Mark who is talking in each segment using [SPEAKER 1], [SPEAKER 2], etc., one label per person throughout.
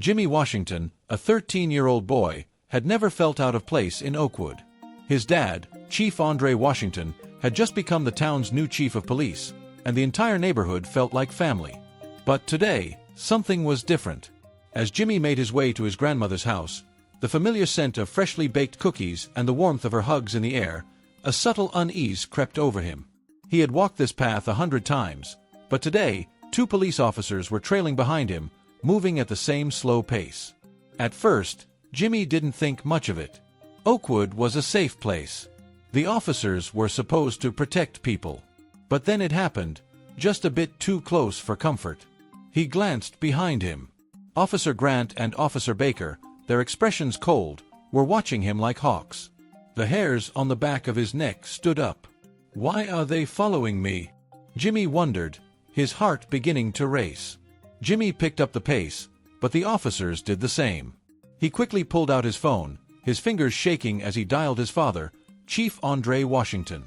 [SPEAKER 1] Jimmy Washington, a 13-year-old boy, had never felt out of place in Oakwood. His dad, Chief Andre Washington, had just become the town's new chief of police, and the entire neighborhood felt like family. But today, something was different. As Jimmy made his way to his grandmother's house, the familiar scent of freshly baked cookies and the warmth of her hugs in the air, a subtle unease crept over him. He had walked this path 100 times, but today, 2 police officers were trailing behind him, moving at the same slow pace. At first, Jimmy didn't think much of it. Oakwood was a safe place. The officers were supposed to protect people. But then it happened, just a bit too close for comfort. He glanced behind him. Officer Grant and Officer Baker, their expressions cold, were watching him like hawks. The hairs on the back of his neck stood up. Why are they following me? Jimmy wondered, his heart beginning to race. Jimmy picked up the pace, but the officers did the same. He quickly pulled out his phone, his fingers shaking as he dialed his father, Chief Andre Washington.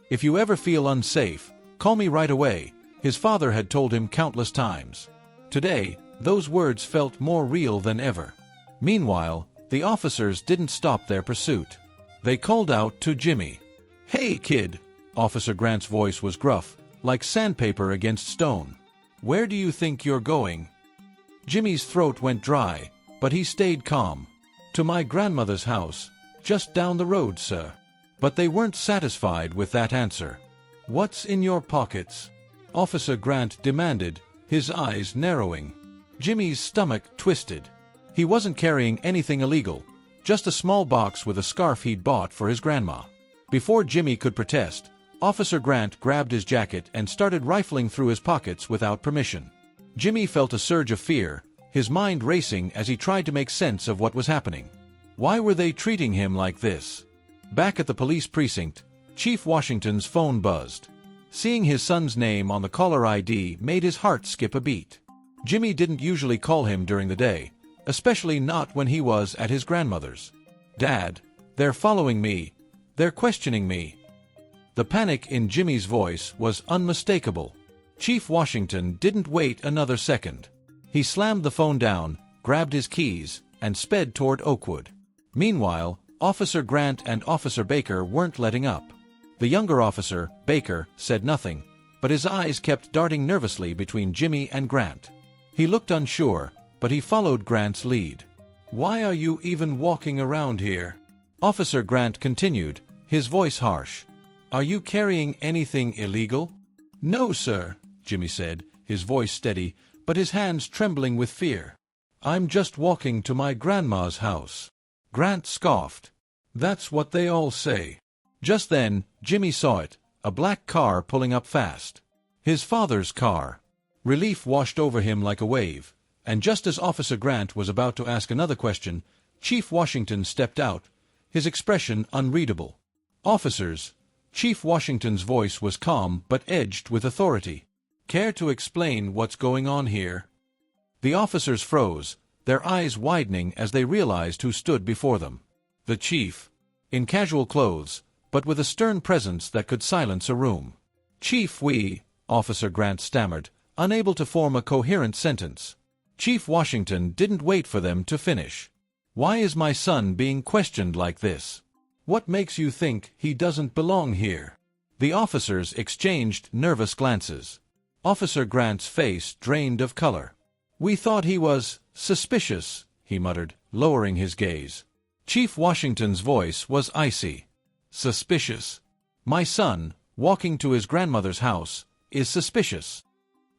[SPEAKER 1] "If you ever feel unsafe, call me right away," his father had told him countless times. Today, those words felt more real than ever. Meanwhile, the officers didn't stop their pursuit. They called out to Jimmy. "Hey, kid!" Officer Grant's voice was gruff, like sandpaper against stone. "Where do you think you're going?" Jimmy's throat went dry, but he stayed calm. "To my grandmother's house, just down the road, sir." But they weren't satisfied with that answer. "What's in your pockets?" Officer Grant demanded, his eyes narrowing. Jimmy's stomach twisted. He wasn't carrying anything illegal, just a small box with a scarf he'd bought for his grandma. Before Jimmy could protest, Officer Grant grabbed his jacket and started rifling through his pockets without permission. Jimmy felt a surge of fear, his mind racing as he tried to make sense of what was happening. Why were they treating him like this? Back at the police precinct, Chief Washington's phone buzzed. Seeing his son's name on the caller ID made his heart skip a beat. Jimmy didn't usually call him during the day, especially not when he was at his grandmother's. "Dad, they're following me. They're questioning me." The panic in Jimmy's voice was unmistakable. Chief Washington didn't wait another second. He slammed the phone down, grabbed his keys, and sped toward Oakwood. Meanwhile, Officer Grant and Officer Baker weren't letting up. The younger officer, Baker, said nothing, but his eyes kept darting nervously between Jimmy and Grant. He looked unsure, but he followed Grant's lead. "Why are you even walking around here?" Officer Grant continued, his voice harsh. "Are you carrying anything illegal?" "No, sir," Jimmy said, his voice steady, but his hands trembling with fear. "I'm just walking to my grandma's house." Grant scoffed. "That's what they all say." Just then, Jimmy saw it, a black car pulling up fast. His father's car. Relief washed over him like a wave, and just as Officer Grant was about to ask another question, Chief Washington stepped out, his expression unreadable. "Officers," Chief Washington's voice was calm but edged with authority. "Care to explain what's going on here?" The officers froze, their eyes widening as they realized who stood before them. The chief, in casual clothes, but with a stern presence that could silence a room. "Chief, Officer Grant stammered, unable to form a coherent sentence. Chief Washington didn't wait for them to finish. "Why is my son being questioned like this? What makes you think he doesn't belong here?" The officers exchanged nervous glances. Officer Grant's face drained of color. "We thought he was suspicious," he muttered, lowering his gaze. Chief Washington's voice was icy. "Suspicious? My son, walking to his grandmother's house, is suspicious."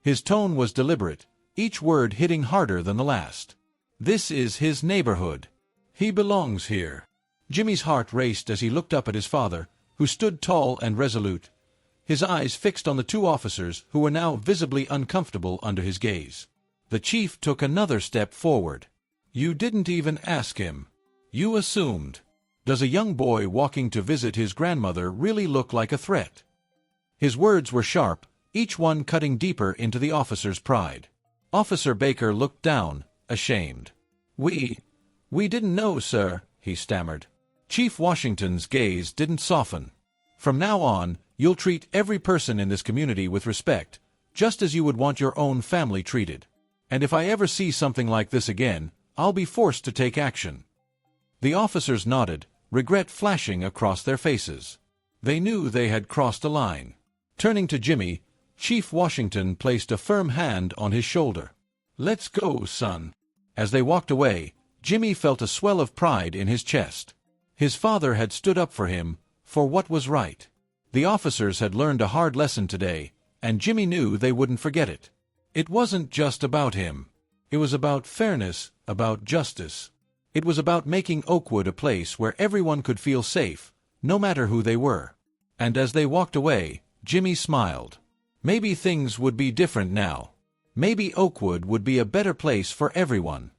[SPEAKER 1] His tone was deliberate, each word hitting harder than the last. "This is his neighborhood. He belongs here." Jimmy's heart raced as he looked up at his father, who stood tall and resolute, his eyes fixed on the 2 officers who were now visibly uncomfortable under his gaze. The chief took another step forward. "You didn't even ask him. You assumed. Does a young boy walking to visit his grandmother really look like a threat?" His words were sharp, each one cutting deeper into the officer's pride. Officer Baker looked down, ashamed. We didn't know, sir," he stammered. Chief Washington's gaze didn't soften. "From now on, you'll treat every person in this community with respect, just as you would want your own family treated. And if I ever see something like this again, I'll be forced to take action." The officers nodded, regret flashing across their faces. They knew they had crossed a line. Turning to Jimmy, Chief Washington placed a firm hand on his shoulder. "Let's go, son." As they walked away, Jimmy felt a swell of pride in his chest. His father had stood up for him, for what was right. The officers had learned a hard lesson today, and Jimmy knew they wouldn't forget it. It wasn't just about him. It was about fairness, about justice. It was about making Oakwood a place where everyone could feel safe, no matter who they were. And as they walked away, Jimmy smiled. Maybe things would be different now. Maybe Oakwood would be a better place for everyone.